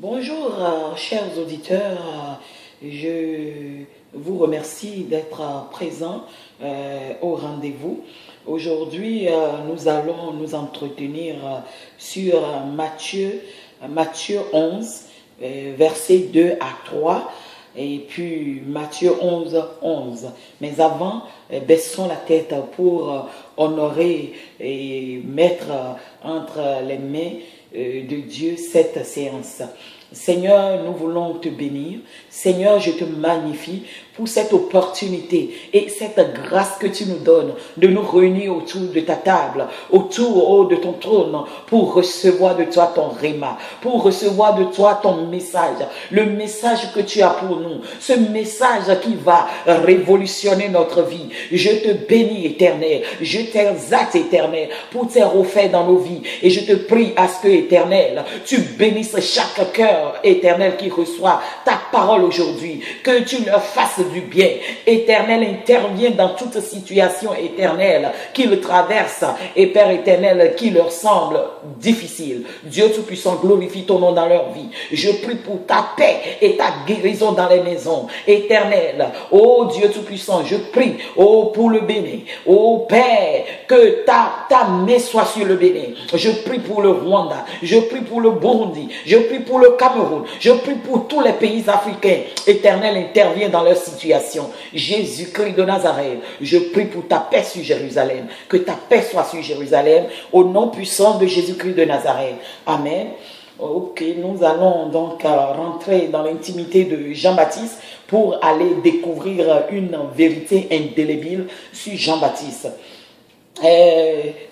Bonjour, chers auditeurs. Je vous remercie d'être présents au rendez-vous. Aujourd'hui, nous allons nous entretenir sur Matthieu 11, versets 2 à 3, et puis Matthieu 11, 11. Mais avant, baissons la tête pour honorer et mettre entre les mains de Dieu cette séance. Seigneur, nous voulons te bénir. Seigneur, je te magnifie pour cette opportunité et cette grâce que tu nous donnes de nous réunir autour de ta table, autour de ton trône, pour recevoir de toi ton réma, pour recevoir de toi ton message, le message que tu as pour nous, ce message qui va révolutionner notre vie. Je te bénis, Éternel, je t'exalte, Éternel, pour tes refaits dans nos vies, et je te prie à ce que, Éternel, tu bénisses chaque cœur, Éternel, qui reçoit ta parole aujourd'hui, que tu leur fasses du bien. Éternel, intervient dans toute situation, Éternel, qui le traverse, et Père éternel, qui leur semble difficile. Dieu Tout-Puissant, glorifie ton nom dans leur vie. Je prie pour ta paix et ta guérison dans les maisons. Éternel, oh Dieu Tout-Puissant, je prie, oh, pour le Bénin, oh Père, que ta main soit sur le Bénin. Je prie pour le Rwanda, je prie pour le Burundi, je prie pour le Cameroun, je prie pour tous les pays africains. Éternel, intervient dans leur situation. Jésus-Christ de Nazareth, je prie pour ta paix sur Jérusalem. Que ta paix soit sur Jérusalem, au nom puissant de Jésus-Christ de Nazareth. Amen. Ok, nous allons donc rentrer dans l'intimité de Jean-Baptiste pour aller découvrir une vérité indélébile sur Jean-Baptiste.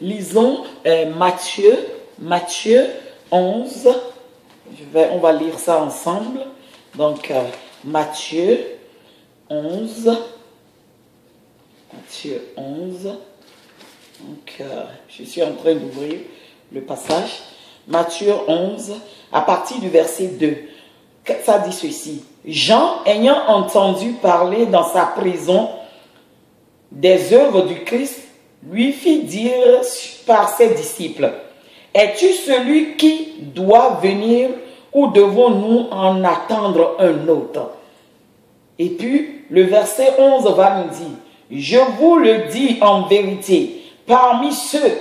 Lisons Matthieu 11. On va lire ça ensemble. Donc, Matthieu 11. Donc, je suis en train d'ouvrir le passage. Matthieu 11, à partir du verset 2. Ça dit ceci. Jean, ayant entendu parler dans sa prison des œuvres du Christ, lui fit dire par ses disciples, « Es-tu celui qui doit venir ou devons-nous en attendre un autre ?» Et puis, le verset 11 va nous dire, « Je vous le dis en vérité, parmi ceux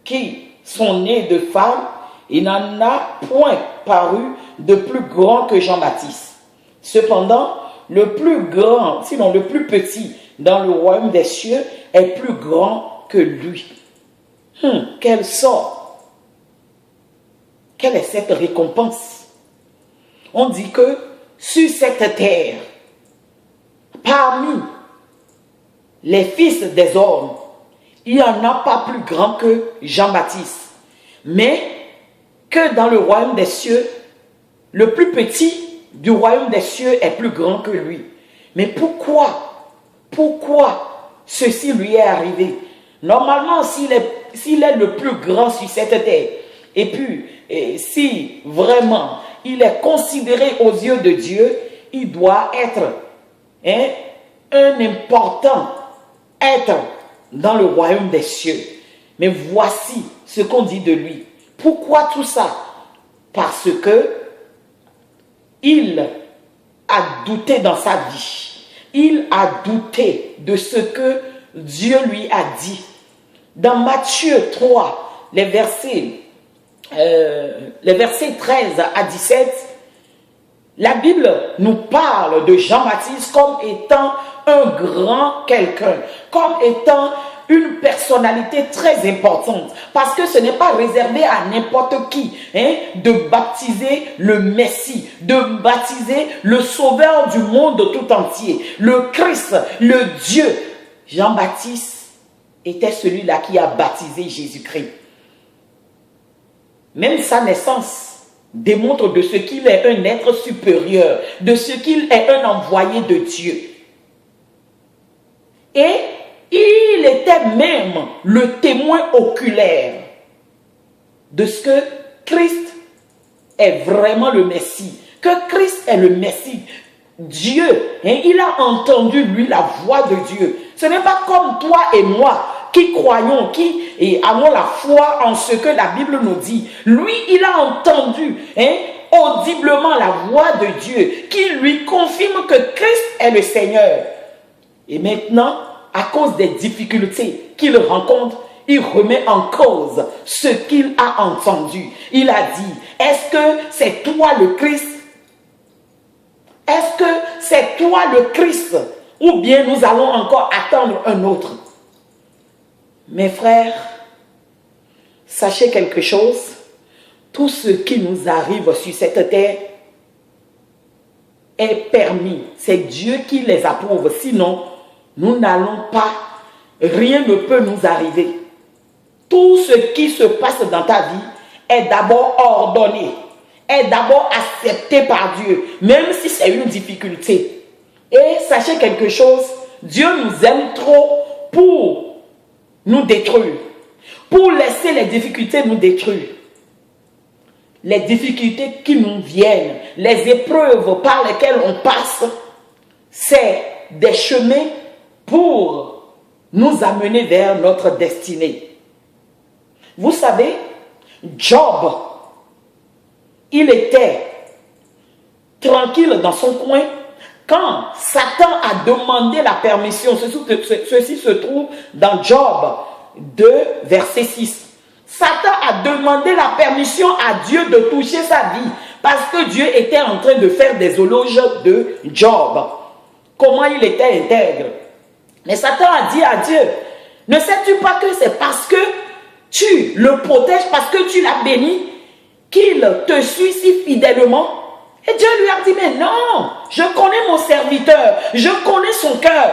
qui sont nés de femmes, il n'en a point paru de plus grand que Jean-Baptiste. Cependant, le plus grand, sinon le plus petit dans le royaume des cieux est plus grand que lui. » Quel sort! Quelle est cette récompense? On dit que sur cette terre, parmi les fils des hommes, il n'y en a pas plus grand que Jean-Baptiste. Mais que dans le royaume des cieux, le plus petit du royaume des cieux est plus grand que lui. Mais pourquoi ceci lui est arrivé? Normalement, s'il est le plus grand sur cette terre, et puis si vraiment il est considéré aux yeux de Dieu, il doit être un important être dans le royaume des cieux. Mais voici ce qu'on dit de lui. Pourquoi tout ça? Parce que il a douté dans sa vie. Il a douté de ce que Dieu lui a dit. Dans Matthieu 3, les versets 13 à 17, la Bible nous parle de Jean-Baptiste comme étant un grand quelqu'un, comme étant une personnalité très importante, parce que ce n'est pas réservé à n'importe qui de baptiser le Messie, de baptiser le Sauveur du monde tout entier, le Christ, le Dieu. Jean-Baptiste était celui-là qui a baptisé Jésus-Christ. Même sa naissance démontre de ce qu'il est un être supérieur, de ce qu'il est un envoyé de Dieu. Et il était même le témoin oculaire de ce que Christ est vraiment le Messie, que Christ est le Messie. Dieu, il a entendu lui la voix de Dieu. Ce n'est pas comme toi et moi qui croyons, qui avons la foi en ce que la Bible nous dit. Lui, il a entendu audiblement la voix de Dieu qui lui confirme que Christ est le Seigneur. Et maintenant, à cause des difficultés qu'il rencontre, il remet en cause ce qu'il a entendu. Il a dit, est-ce que c'est toi le Christ? Est-ce que c'est toi le Christ? Ou bien nous allons encore attendre un autre? Mes frères, sachez quelque chose, tout ce qui nous arrive sur cette terre est permis. C'est Dieu qui les approuve. Sinon, nous n'allons pas, rien ne peut nous arriver. Tout ce qui se passe dans ta vie est d'abord ordonné, est d'abord accepté par Dieu, même si c'est une difficulté. Et sachez quelque chose, Dieu nous aime trop pour nous détruire, pour laisser les difficultés nous détruire. Les difficultés qui nous viennent, les épreuves par lesquelles on passe, c'est des chemins pour nous amener vers notre destinée. Vous savez, Job, il était tranquille dans son coin quand Satan a demandé la permission. Ceci se trouve dans Job 2, verset 6. Satan a demandé la permission à Dieu de toucher sa vie parce que Dieu était en train de faire des éloges de Job. Comment il était intègre. Mais Satan a dit à Dieu, ne sais-tu pas que c'est parce que tu le protèges, parce que tu l'as béni, qu'il te suit si fidèlement? Et Dieu lui a dit, mais non, je connais mon serviteur, je connais son cœur.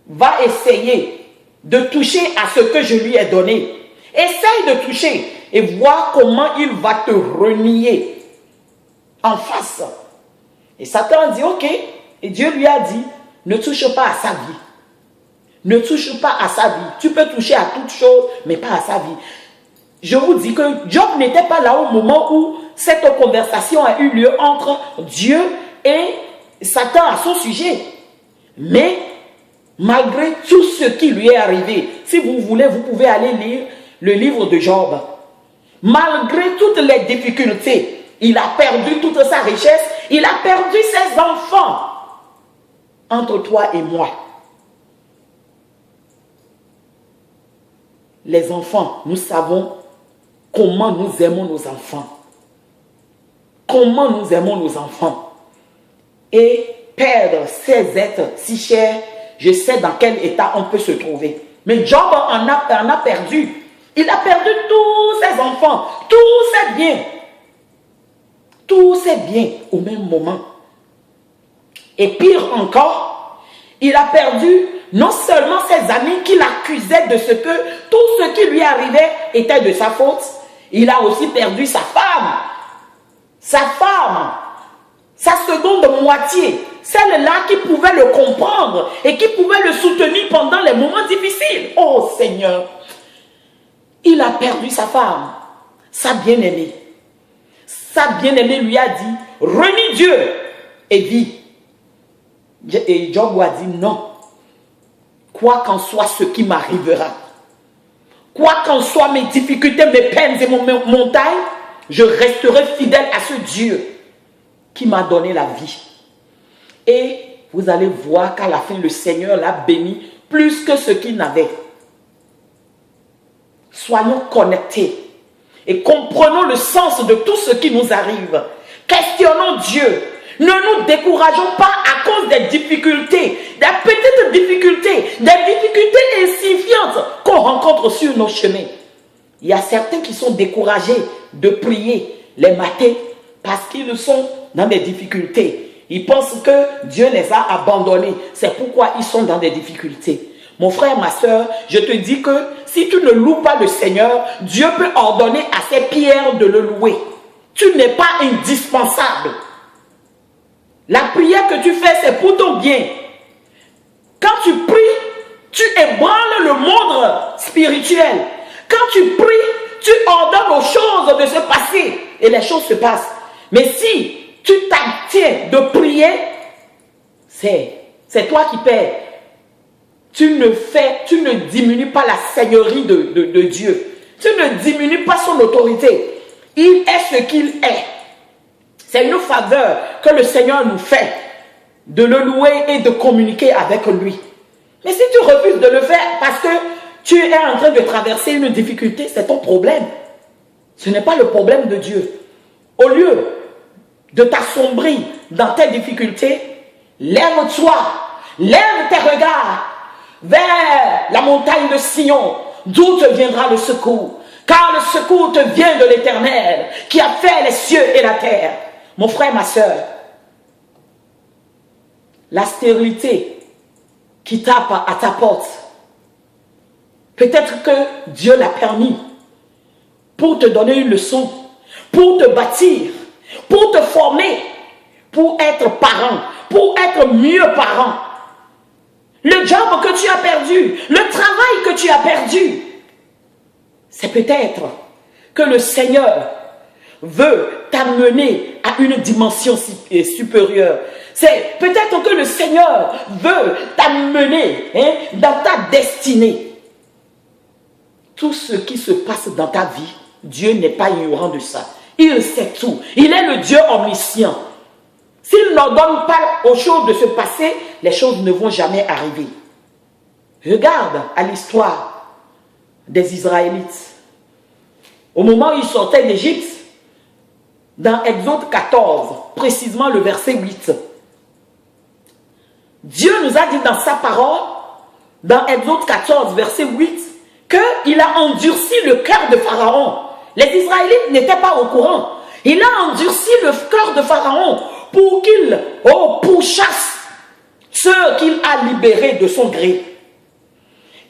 Va essayer de toucher à ce que je lui ai donné. Essaye de toucher et vois comment il va te renier en face. Et Satan a dit, ok. Et Dieu lui a dit, ne touche pas à sa vie. Ne touche pas à sa vie. Tu peux toucher à toute chose, mais pas à sa vie. Je vous dis que Job n'était pas là au moment où cette conversation a eu lieu entre Dieu et Satan à son sujet. Mais malgré tout ce qui lui est arrivé, si vous voulez, vous pouvez aller lire le livre de Job. Malgré toutes les difficultés, il a perdu toute sa richesse, il a perdu ses enfants. Entre toi et moi, les enfants, nous savons comment nous aimons nos enfants. Comment nous aimons nos enfants. Et perdre ces êtres si chers, je sais dans quel état on peut se trouver. Mais Job en a perdu. Il a perdu tous ses enfants, tous ses biens. Tous ses biens au même moment. Et pire encore, il a perdu non seulement ses amis qui l'accusaient de ce que tout ce qui lui arrivait était de sa faute, il a aussi perdu sa femme, sa seconde moitié, celle-là qui pouvait le comprendre et qui pouvait le soutenir pendant les moments difficiles. Oh Seigneur, il a perdu sa femme, sa bien-aimée. Sa bien-aimée lui a dit, renie Dieu et vis. Et Job lui a dit non. Quoi qu'en soit ce qui m'arrivera, quoi qu'en soient mes difficultés, mes peines et mon montagnes, je resterai fidèle à ce Dieu qui m'a donné la vie. Et vous allez voir qu'à la fin, le Seigneur l'a béni plus que ce qu'il n'avait. Soyons connectés et comprenons le sens de tout ce qui nous arrive. Questionnons Dieu. Ne nous décourageons pas à cause des difficultés, des petites difficultés, des difficultés insignifiantes qu'on rencontre sur nos chemins. Il y a certains qui sont découragés de prier les matins parce qu'ils sont dans des difficultés. Ils pensent que Dieu les a abandonnés. C'est pourquoi ils sont dans des difficultés. Mon frère, ma soeur, je te dis que si tu ne loues pas le Seigneur, Dieu peut ordonner à ses pierres de le louer. Tu n'es pas indispensable. La prière que tu fais, c'est pour ton bien. Quand tu pries, tu ébranles le monde spirituel. Quand tu pries, tu ordonnes aux choses de se passer et les choses se passent. Mais si tu t'abstiens de prier, c'est toi qui perds. Tu ne diminues pas la seigneurie de Dieu. Tu ne diminues pas son autorité. Il est ce qu'il est. C'est une faveur que le Seigneur nous fait de le louer et de communiquer avec lui. Mais si tu refuses de le faire parce que tu es en train de traverser une difficulté, c'est ton problème. Ce n'est pas le problème de Dieu. Au lieu de t'assombrir dans tes difficultés, lève-toi, lève tes regards vers la montagne de Sion, d'où te viendra le secours. Car le secours te vient de l'Éternel, qui a fait les cieux et la terre. Mon frère, ma soeur, la stérilité qui tape à ta porte, peut-être que Dieu l'a permis pour te donner une leçon, pour te bâtir, pour te former, pour être parent, pour être mieux parent. Le job que tu as perdu, le travail que tu as perdu, c'est peut-être que le Seigneur veut t'amener à une dimension supérieure. C'est peut-être que le Seigneur veut t'amener dans ta destinée. Tout ce qui se passe dans ta vie, Dieu n'est pas ignorant de ça. Il sait tout. Il est le Dieu omniscient. S'il n'ordonne pas aux choses de se passer, les choses ne vont jamais arriver. Regarde à l'histoire des Israélites. Au moment où ils sortaient d'Égypte, dans Exode 14, précisément le verset 8, Dieu nous a dit dans sa parole, dans Exode 14, verset 8, qu'il a endurci le cœur de Pharaon. Les Israélites n'étaient pas au courant. Il a endurci le cœur de Pharaon pour qu'il pourchasse ceux qu'il a libérés de son gré.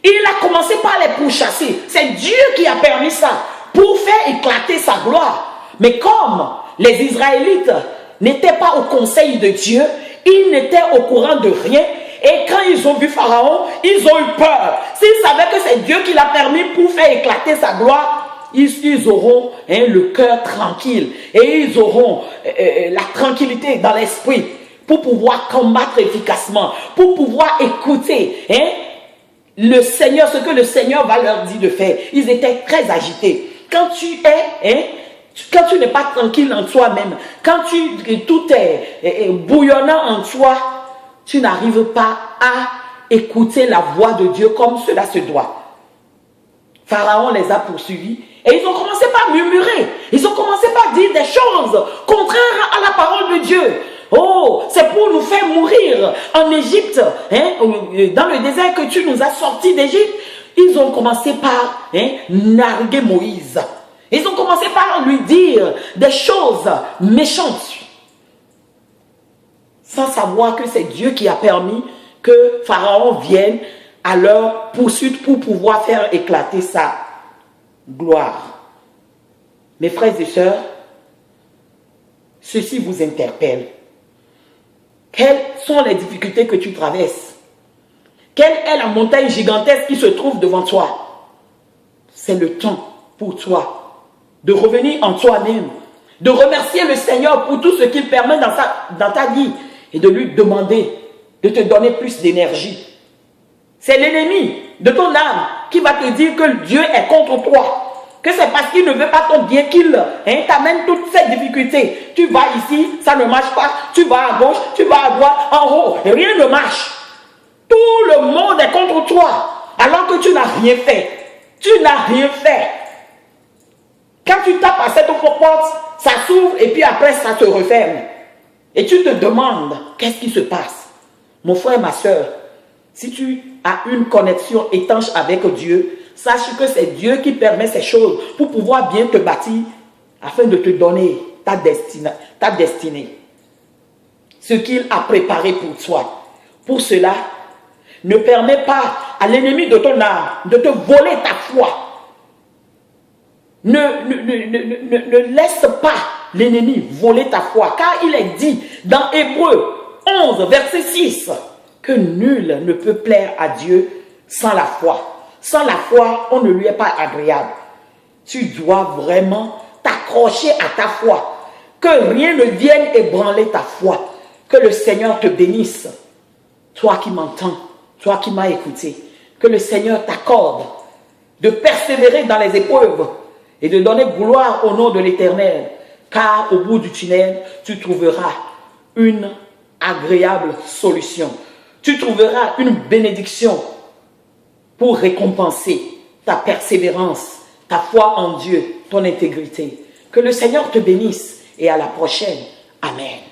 Il a commencé par les pourchasser. C'est Dieu qui a permis ça pour faire éclater sa gloire. Mais comme les Israélites n'étaient pas au conseil de Dieu, ils n'étaient au courant de rien. Et quand ils ont vu Pharaon, ils ont eu peur. S'ils savaient que c'est Dieu qui l'a permis pour faire éclater sa gloire, ils auront le cœur tranquille. Et ils auront la tranquillité dans l'esprit pour pouvoir combattre efficacement, pour pouvoir écouter le Seigneur, ce que le Seigneur va leur dire de faire. Ils étaient très agités. Quand tu n'es pas tranquille en toi-même, quand tout est bouillonnant en toi, tu n'arrives pas à écouter la voix de Dieu comme cela se doit. Pharaon les a poursuivis et ils ont commencé par murmurer. Ils ont commencé par dire des choses contraires à la parole de Dieu. Oh, c'est pour nous faire mourir en Égypte, dans le désert que tu nous as sortis d'Égypte. Ils ont commencé par narguer Moïse. Ils ont commencé par lui dire des choses méchantes, sans savoir que c'est Dieu qui a permis que Pharaon vienne à leur poursuite pour pouvoir faire éclater sa gloire. Mes frères et sœurs, ceci vous interpelle. Quelles sont les difficultés que tu traverses? Quelle est la montagne gigantesque qui se trouve devant toi? C'est le temps pour toi de revenir en toi-même, de remercier le Seigneur pour tout ce qu'il permet dans ta vie et de lui demander de te donner plus d'énergie. C'est l'ennemi de ton âme qui va te dire que Dieu est contre toi, que c'est parce qu'il ne veut pas ton bien qu'il t'amène toutes ces difficultés. Tu vas ici, ça ne marche pas, tu vas à gauche, tu vas à droite, en haut, rien ne marche. Tout le monde est contre toi, alors que tu n'as rien fait. Tu n'as rien fait. Quand tu tapes à cette porte, ça s'ouvre et puis après ça se referme. Et tu te demandes, qu'est-ce qui se passe? Mon frère, ma soeur, si tu as une connexion étanche avec Dieu, sache que c'est Dieu qui permet ces choses pour pouvoir bien te bâtir afin de te donner ta destinée. Ce qu'il a préparé pour toi. Pour cela, ne permets pas à l'ennemi de ton âme de te voler ta foi. Ne laisse pas l'ennemi voler ta foi, car il est dit dans Hébreux 11, verset 6, que nul ne peut plaire à Dieu sans la foi. Sans la foi, on ne lui est pas agréable. Tu dois vraiment t'accrocher à ta foi, que rien ne vienne ébranler ta foi. Que le Seigneur te bénisse, toi qui m'entends, toi qui m'as écouté, que le Seigneur t'accorde de persévérer dans les épreuves et de donner gloire au nom de l'Éternel. car au bout du tunnel, tu trouveras une agréable solution. Tu trouveras une bénédiction pour récompenser ta persévérance, ta foi en Dieu, ton intégrité. Que le Seigneur te bénisse et à la prochaine. Amen.